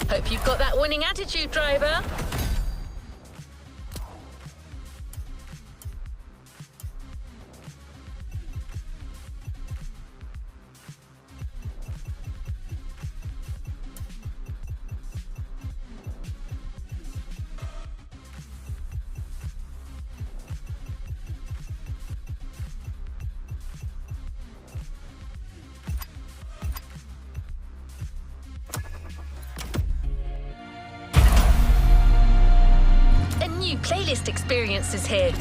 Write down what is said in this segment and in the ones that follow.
Hope you've got that winning attitude, driver. New playlist experiences here.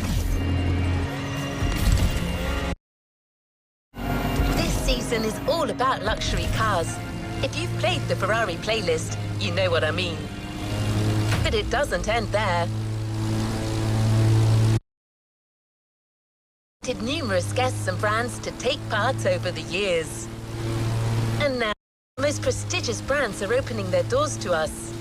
This season is all about luxury cars. If you've played the Ferrari playlist, you know what I mean. But it doesn't end there. Did numerous guests and brands to take part over the years. And now, the most prestigious brands are opening their doors to us.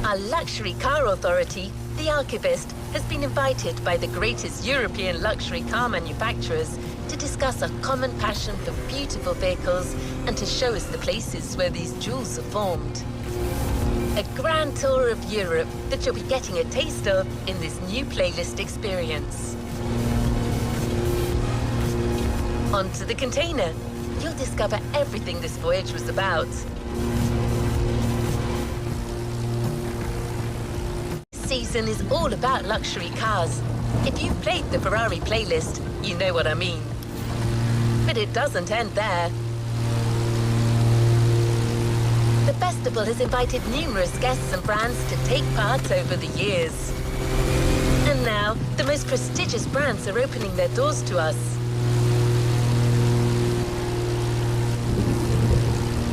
Our luxury car authority, the Archivist, has been invited by the greatest European luxury car manufacturers to discuss our common passion for beautiful vehicles and to show us the places where these jewels are formed. A grand tour of Europe that you'll be getting a taste of in this new playlist experience. Onto the container. You'll discover everything this voyage was about. Season is all about luxury cars. If you've played the Ferrari playlist, you know what I mean. But it doesn't end there. The festival has invited numerous guests and brands to take part over the years. And now, the most prestigious brands are opening their doors to us.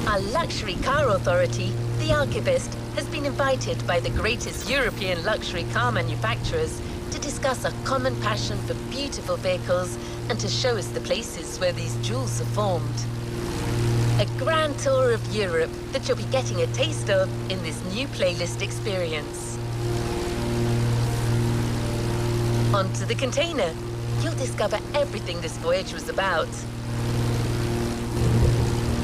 Our luxury car authority, the Archivist, has been invited by the greatest European luxury car manufacturers to discuss our common passion for beautiful vehicles and to show us the places where these jewels are formed. A grand tour of Europe that you'll be getting a taste of in this new playlist experience. Onto the container. You'll discover everything this voyage was about.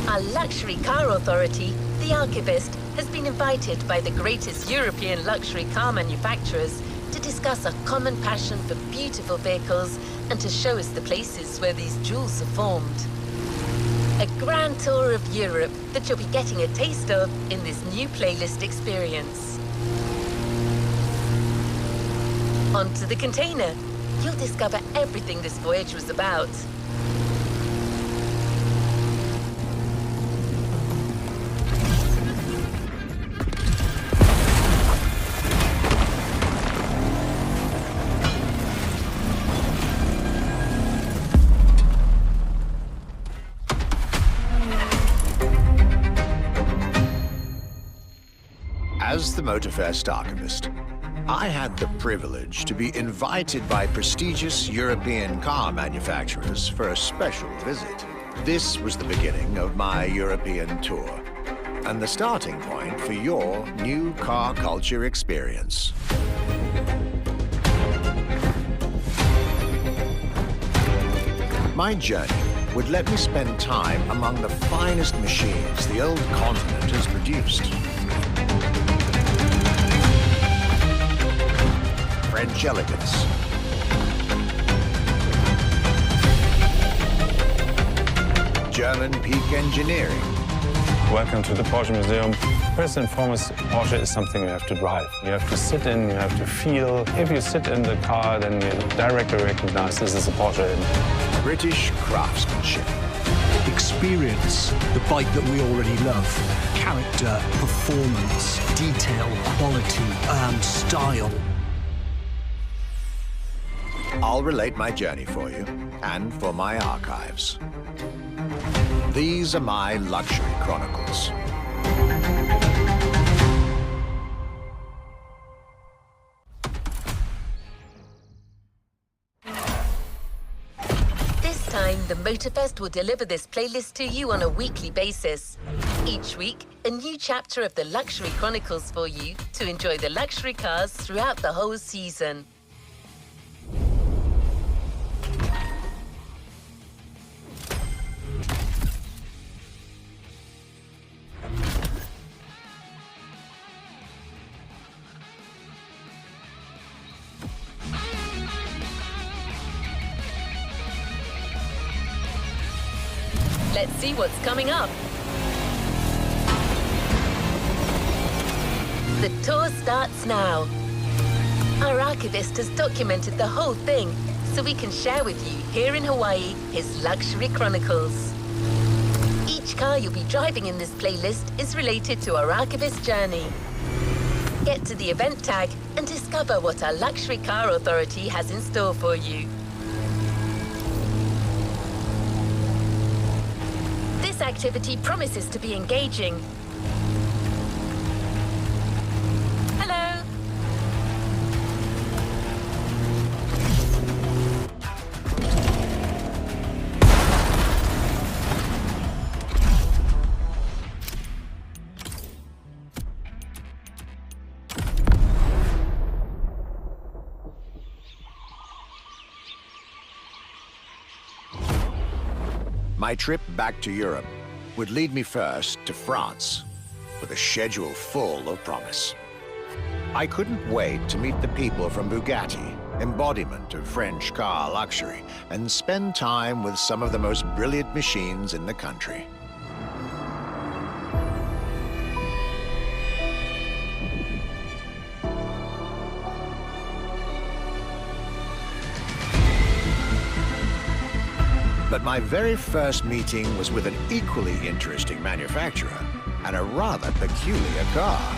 Our luxury car authority, the Archivist, has been invited by the greatest European luxury car manufacturers to discuss our common passion for beautiful vehicles and to show us the places where these jewels are formed. A grand tour of Europe that you'll be getting a taste of in this new playlist experience. Onto the container. You'll discover everything this voyage was about. As the motorfast archivist, I had the privilege to be invited by prestigious European car manufacturers for a special visit. This was the beginning of my European tour and the starting point for your new car culture experience. My journey would let me spend time among the finest machines the old continent has produced. French elegance, German peak engineering. Welcome to the Porsche Museum. First and foremost, Porsche is something you have to drive. You have to sit in, you have to feel. If you sit in the car, then you directly recognize this is a Porsche. British craftsmanship. Experience the bike that we already love. Character, performance, detail, quality, and style. I'll relate my journey for you and for my archives. These are my luxury chronicles. This time, the Motorfest will deliver this playlist to you on a weekly basis. Each week, a new chapter of the Luxury Chronicles for you to enjoy the luxury cars throughout the whole season. Let's see what's coming up. The tour starts now. Our archivist has documented the whole thing, so we can share with you here in Hawaii his luxury chronicles. Each car you'll be driving in this playlist is related to our archivist journey. Get to the event tag and discover what our luxury car authority has in store for you. This activity promises to be engaging. Hello. My trip back to Europe would lead me first to France, with a schedule full of promise. I couldn't wait to meet the people from Bugatti, embodiment of French car luxury, and spend time with some of the most brilliant machines in the country. But my very first meeting was with an equally interesting manufacturer and a rather peculiar car.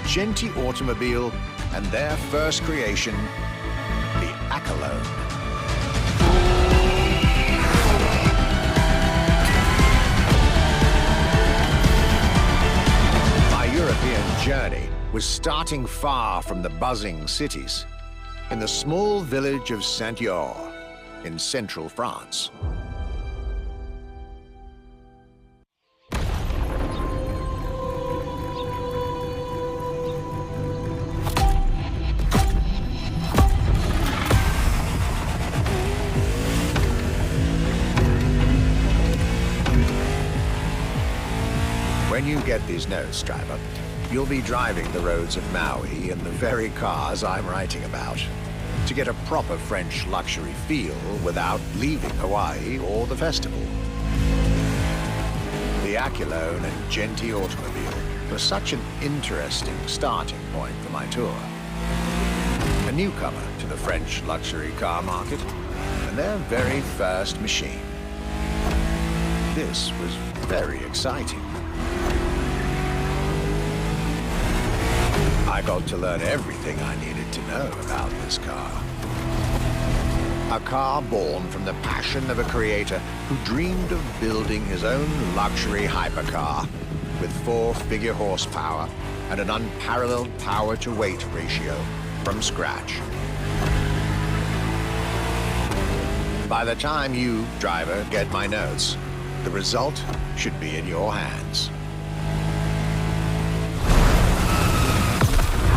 Genti Automobile and their first creation, the Accolone. My European journey was starting far from the buzzing cities, in the small village of Saint-Yor, in central France. When you get these notes, driver, you'll be driving the roads of Maui in the very cars I'm writing about, to get a proper French luxury feel without leaving Hawaii or the festival. The Accolone and Genti Automobile was such an interesting starting point for my tour. A newcomer to the French luxury car market, and their very first machine. This was very exciting. I got to learn everything I needed to know about this car. A car born from the passion of a creator who dreamed of building his own luxury hypercar with 4-figure horsepower and an unparalleled power-to-weight ratio from scratch. By the time you, driver, get my notes, the result should be in your hands.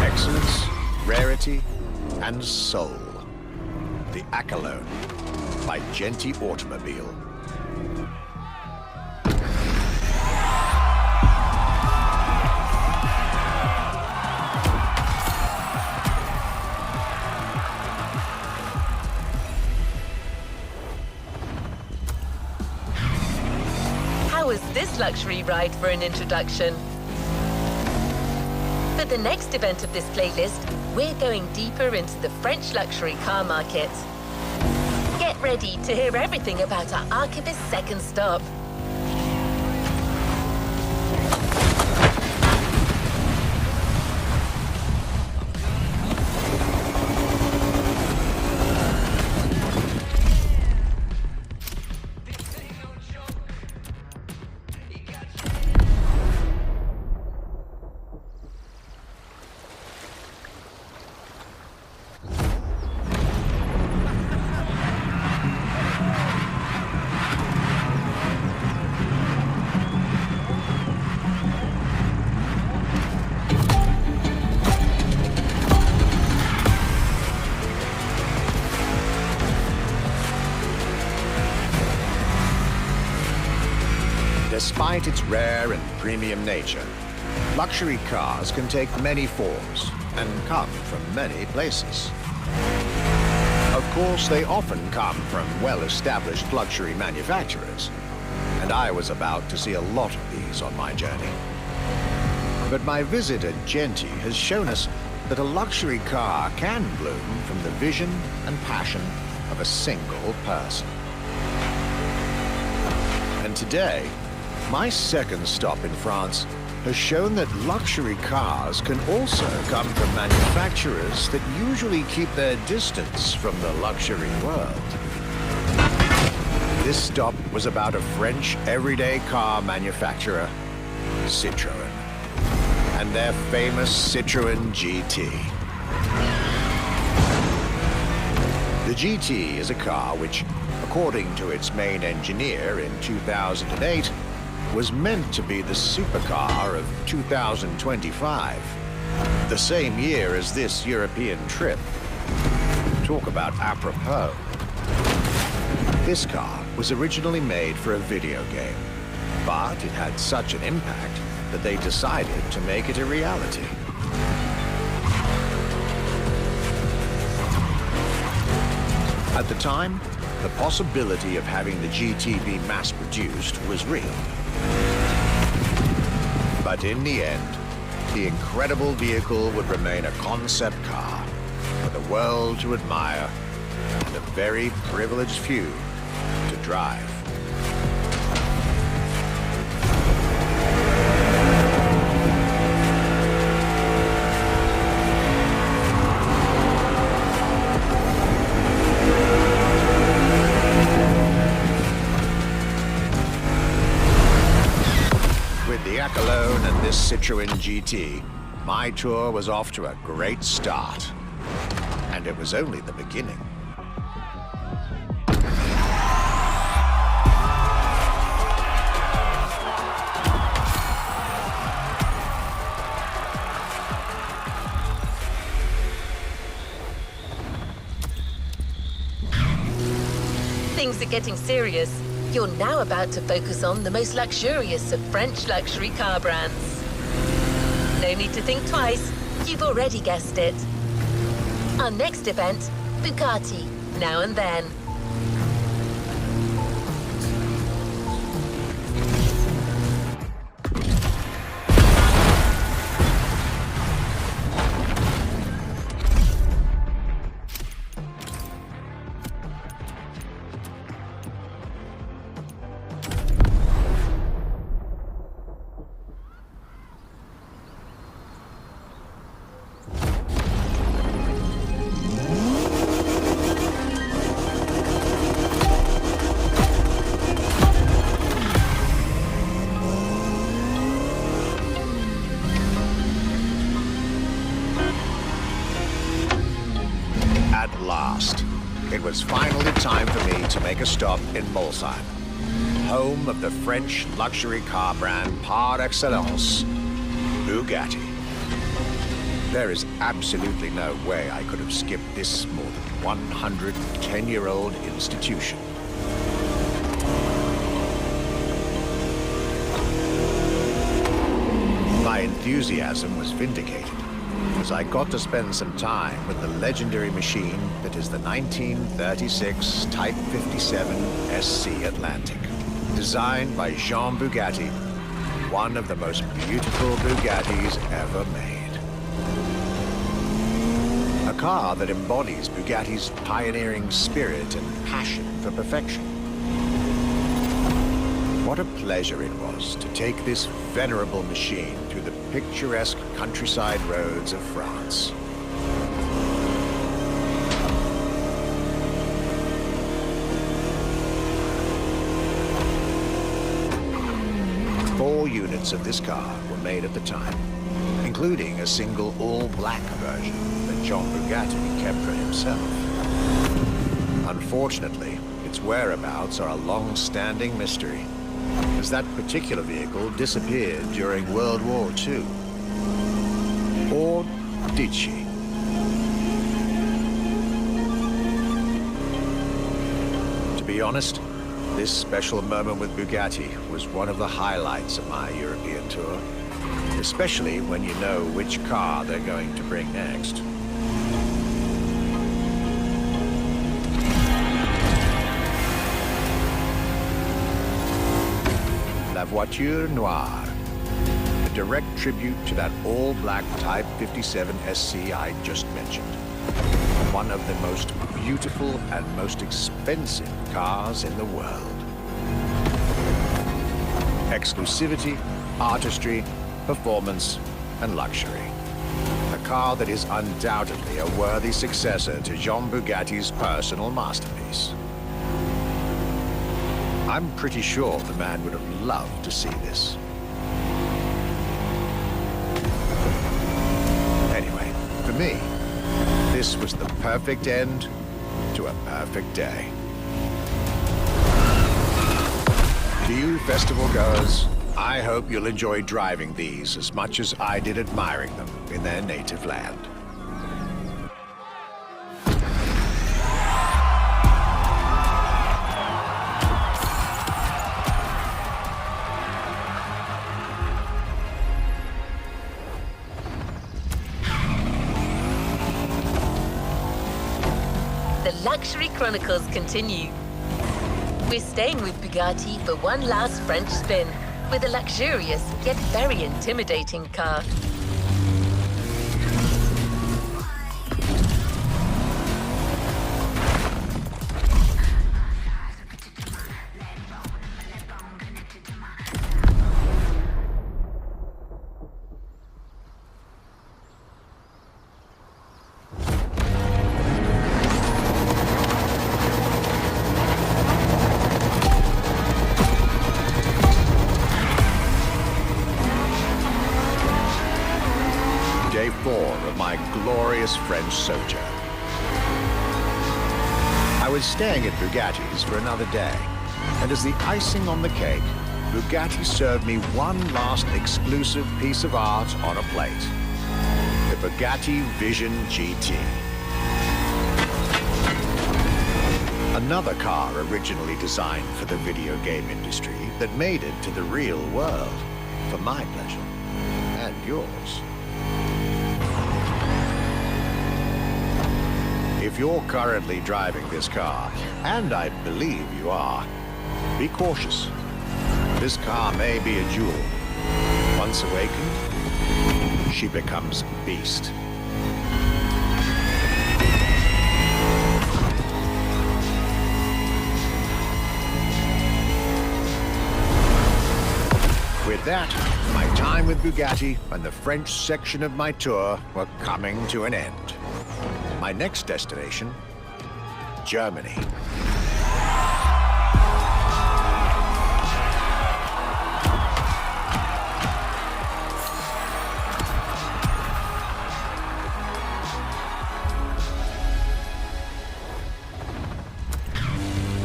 Excellence, rarity, and soul. The Accolone by Genti Automobile. How was this luxury ride for an introduction? For the next event of this playlist, we're going deeper into the French luxury car market. Get ready to hear everything about our archivist's second stop. Despite its rare and premium nature, luxury cars can take many forms and come from many places. Of course, they often come from well-established luxury manufacturers, and I was about to see a lot of these on my journey. But my visit at Genti has shown us that a luxury car can bloom from the vision and passion of a single person. And today, my second stop in France has shown that luxury cars can also come from manufacturers that usually keep their distance from the luxury world. This stop was about a French everyday car manufacturer, Citroën, and their famous Citroën GT. The GT is a car which, according to its main engineer in 2008, was meant to be the supercar of 2025, the same year as this European trip. Talk about apropos. This car was originally made for a video game, but it had such an impact that they decided to make it a reality. At the time, the possibility of having the GT be mass-produced was real. But in the end, the incredible vehicle would remain a concept car for the world to admire and a very privileged few to drive. Alone and this Citroën GT, my tour was off to a great start. And it was only the beginning. Things are getting serious. You're now about to focus on the most luxurious of French luxury car brands. No need to think twice. You've already guessed it. Our next event, Bugatti, Now and Then. It was finally time for me to make a stop in Molsheim, home of the French luxury car brand par excellence, Bugatti. There is absolutely no way I could have skipped this more than 110-year-old institution. My enthusiasm was vindicated, as I got to spend some time with the legendary machine that is the 1936 Type 57 SC Atlantic, designed by Jean Bugatti, one of the most beautiful Bugattis ever made. A car that embodies Bugatti's pioneering spirit and passion for perfection. What a pleasure it was to take this venerable machine through the picturesque countryside roads of France. Four units of this car were made at the time, including a single all-black version that Jean Bugatti kept for himself. Unfortunately, its whereabouts are a long-standing mystery, as that particular vehicle disappeared during World War II. Or did she? To be honest, this special moment with Bugatti was one of the highlights of my European tour, especially when you know which car they're going to bring next. La Voiture Noire, a direct tribute to that all-black Type 57 SC I just mentioned. One of the most beautiful and most expensive cars in the world. Exclusivity, artistry, performance, and luxury. A car that is undoubtedly a worthy successor to Jean Bugatti's personal masterpiece. I'm pretty sure the man would have loved to see this. Anyway, for me, this was the perfect end to a perfect day. To you festival goers, I hope you'll enjoy driving these as much as I did admiring them in their native land. The Luxury Chronicles continue. We're staying with Bugatti for one last French spin with a luxurious yet very intimidating car. Day 4 of my glorious French sojourn. I was staying at Bugatti's for another day, and as the icing on the cake, Bugatti served me one last exclusive piece of art on a plate. The Bugatti Vision GT. Another car originally designed for the video game industry that made it to the real world, for my pleasure and yours. If you're currently driving this car, and I believe you are, be cautious. This car may be a jewel. Once awakened, she becomes a beast. With that, my time with Bugatti and the French section of my tour were coming to an end. My next destination, Germany.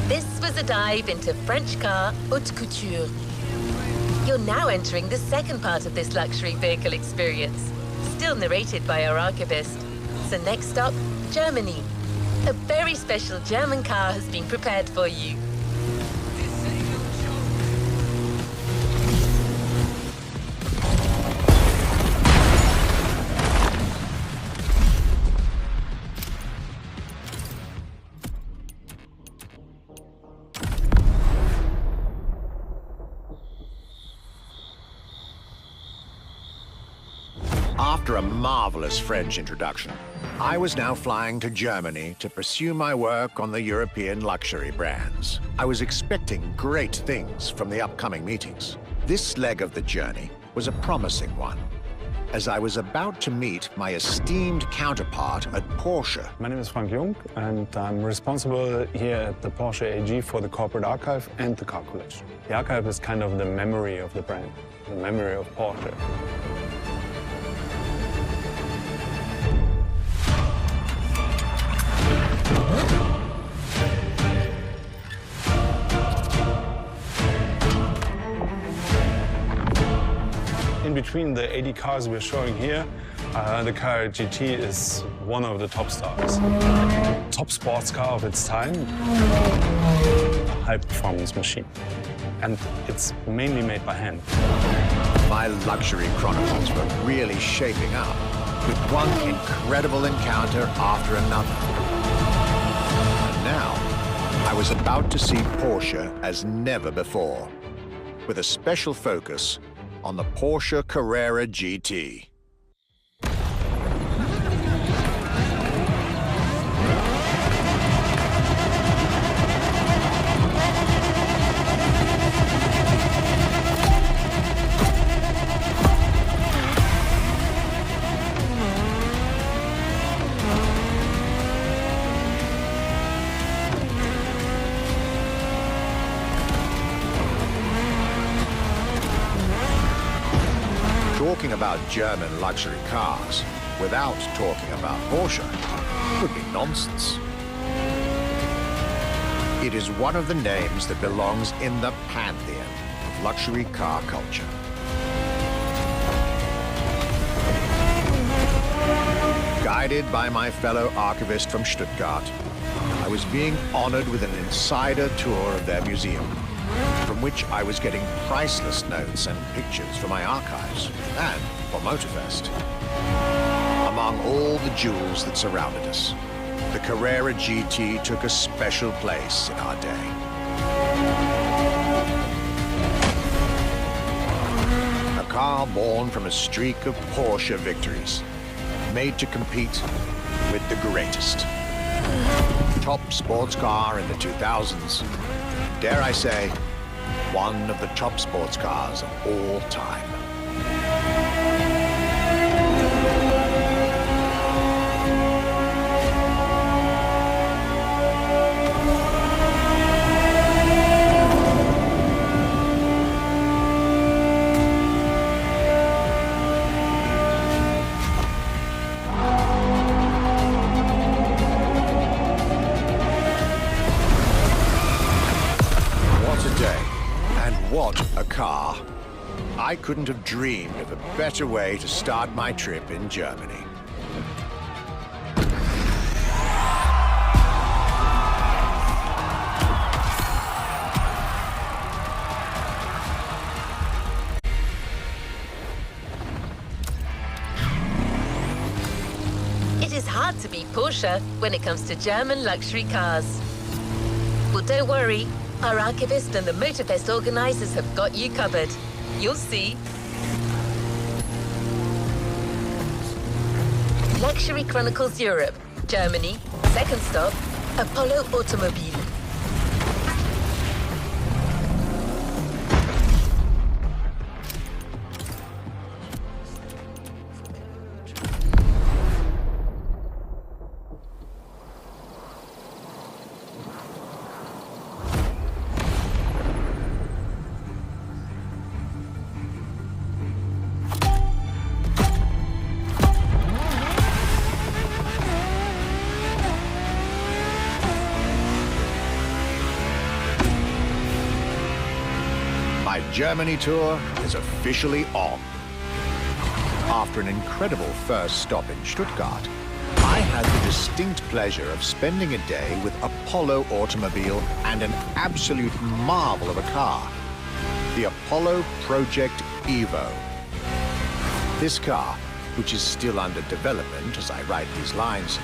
This was a dive into French car haute couture. You're now entering the second part of this luxury vehicle experience, still narrated by our archivist. So next stop, Germany. A very special German car has been prepared for you. After a marvelous French introduction, I was now flying to Germany to pursue my work on the European luxury brands. I was expecting great things from the upcoming meetings. This leg of the journey was a promising one, as I was about to meet my esteemed counterpart at Porsche. My name is Frank Jung, and I'm responsible here at the Porsche AG for the corporate archive and the car collection. The archive is kind of the memory of the brand, the memory of Porsche. In between the 80 cars we're showing here, the car GT is one of the top stars. Top sports car of its time, high-performance machine. And it's mainly made by hand. My luxury chronicles were really shaping up, with one incredible encounter after another. And now, I was about to see Porsche as never before. with a special focus on the Porsche Carrera GT. Talking about German luxury cars without talking about Porsche would be nonsense. It is one of the names that belongs in the pantheon of luxury car culture. Guided by my fellow archivist from Stuttgart, I was being honored with an insider tour of their museum, from which I was getting priceless notes and pictures for my archives and for motorfast. Among all the jewels that surrounded us, the Carrera GT took a special place in our day. A car born from a streak of Porsche victories, made to compete with the greatest. Top sports car in the 2000s, dare I say, one of the top sports cars of all time. What a day. And what a car. I couldn't have dreamed of a better way to start my trip in Germany. It is hard to beat Porsche when it comes to German luxury cars. Well, don't worry. Our archivist and the Motorfest organizers have got you covered. You'll see. Luxury Chronicles Europe, Germany. Second stop, Apollo Automobile. My Germany tour is officially on. After an incredible first stop in Stuttgart, I had the distinct pleasure of spending a day with Apollo Automobile and an absolute marvel of a car, the Apollo Project Evo. This car, which is still under development as I write these lines,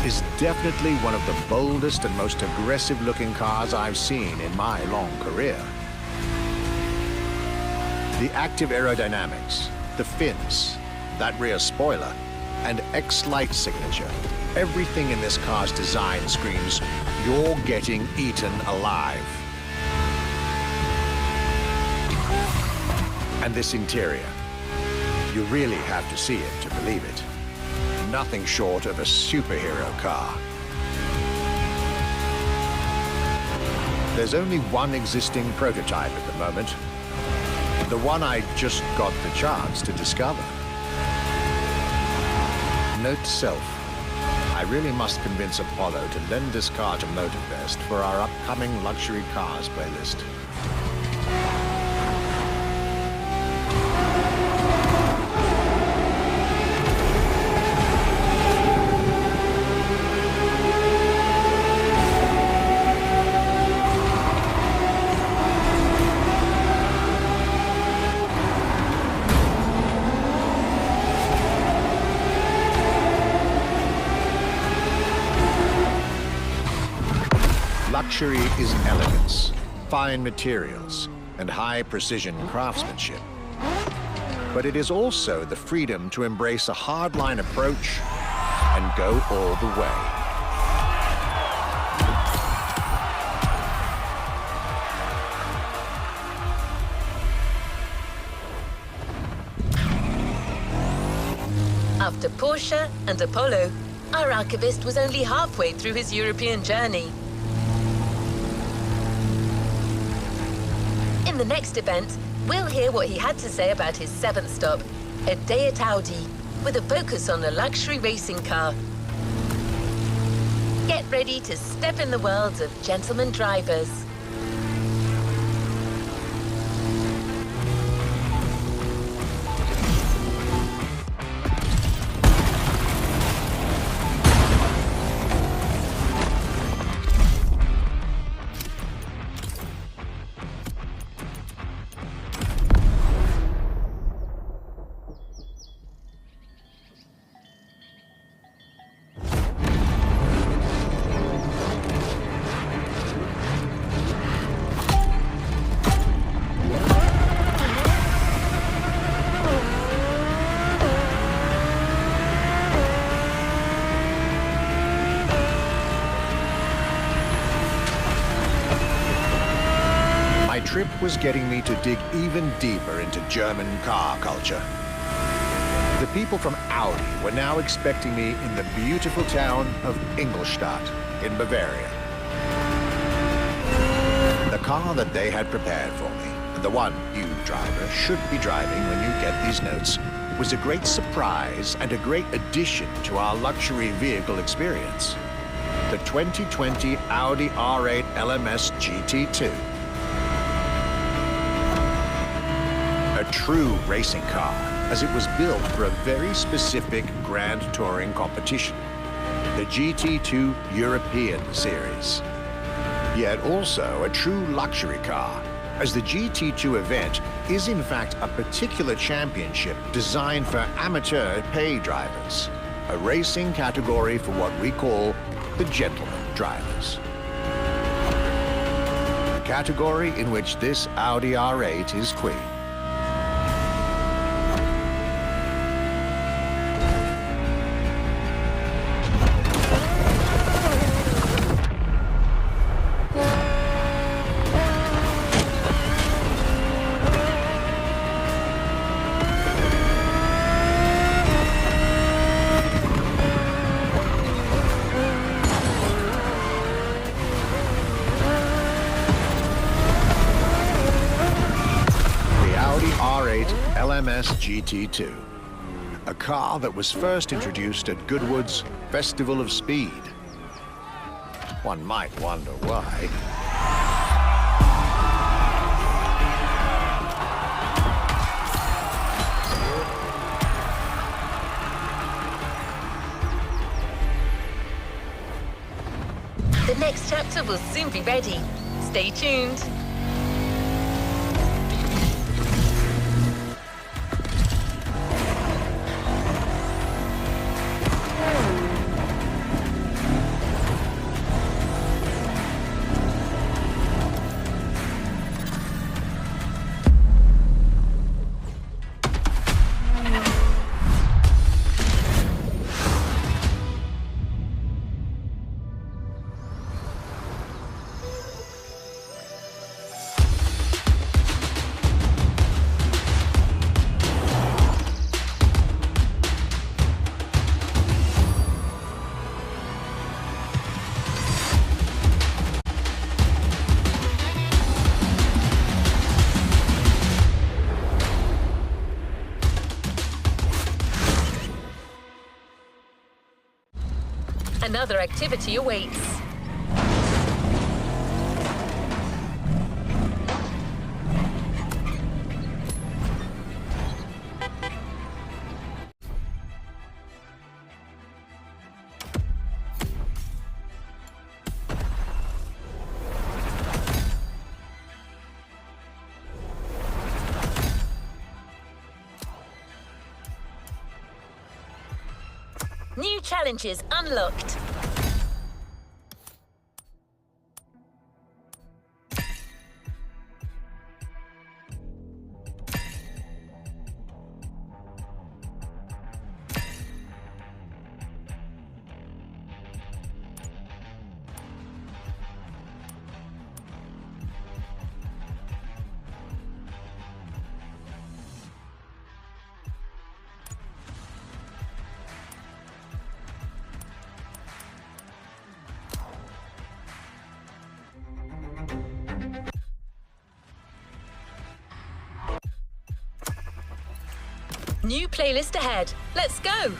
is definitely one of the boldest and most aggressive-looking cars I've seen in my long career. The active aerodynamics, the fins, that rear spoiler, and X-Light signature, everything in this car's design screams, you're getting eaten alive. And this interior, you really have to see it to believe it. Nothing short of a superhero car. There's only one existing prototype at the moment, the one I just got the chance to discover. Note to self, I really must convince Apollo to lend this car to Motorfest for our upcoming luxury cars playlist. Luxury is elegance, fine materials, and high-precision craftsmanship. But it is also the freedom to embrace a hardline approach and go all the way. After Porsche and Apollo, our archivist was only halfway through his European journey. In the next event, we'll hear what he had to say about his 7th stop, a day at Audi, with a focus on a luxury racing car. Get ready to step in the world of gentleman drivers. The trip was getting me to dig even deeper into German car culture. The people from Audi were now expecting me in the beautiful town of Ingolstadt in Bavaria. The car that they had prepared for me, and the one you, driver, should be driving when you get these notes, was a great surprise and a great addition to our luxury vehicle experience. The 2020 Audi R8 LMS GT2. A true racing car, as it was built for a very specific grand touring competition, the GT2 European Series. Yet also a true luxury car, as the GT2 event is in fact a particular championship designed for amateur pay drivers, a racing category for what we call the gentleman drivers. A category in which this Audi R8 is queen. LMS GT2, a car that was first introduced at Goodwood's Festival of Speed. One might wonder why. The next chapter will soon be ready. Stay tuned. Another activity awaits. New challenges unlocked. New playlist ahead. Let's go!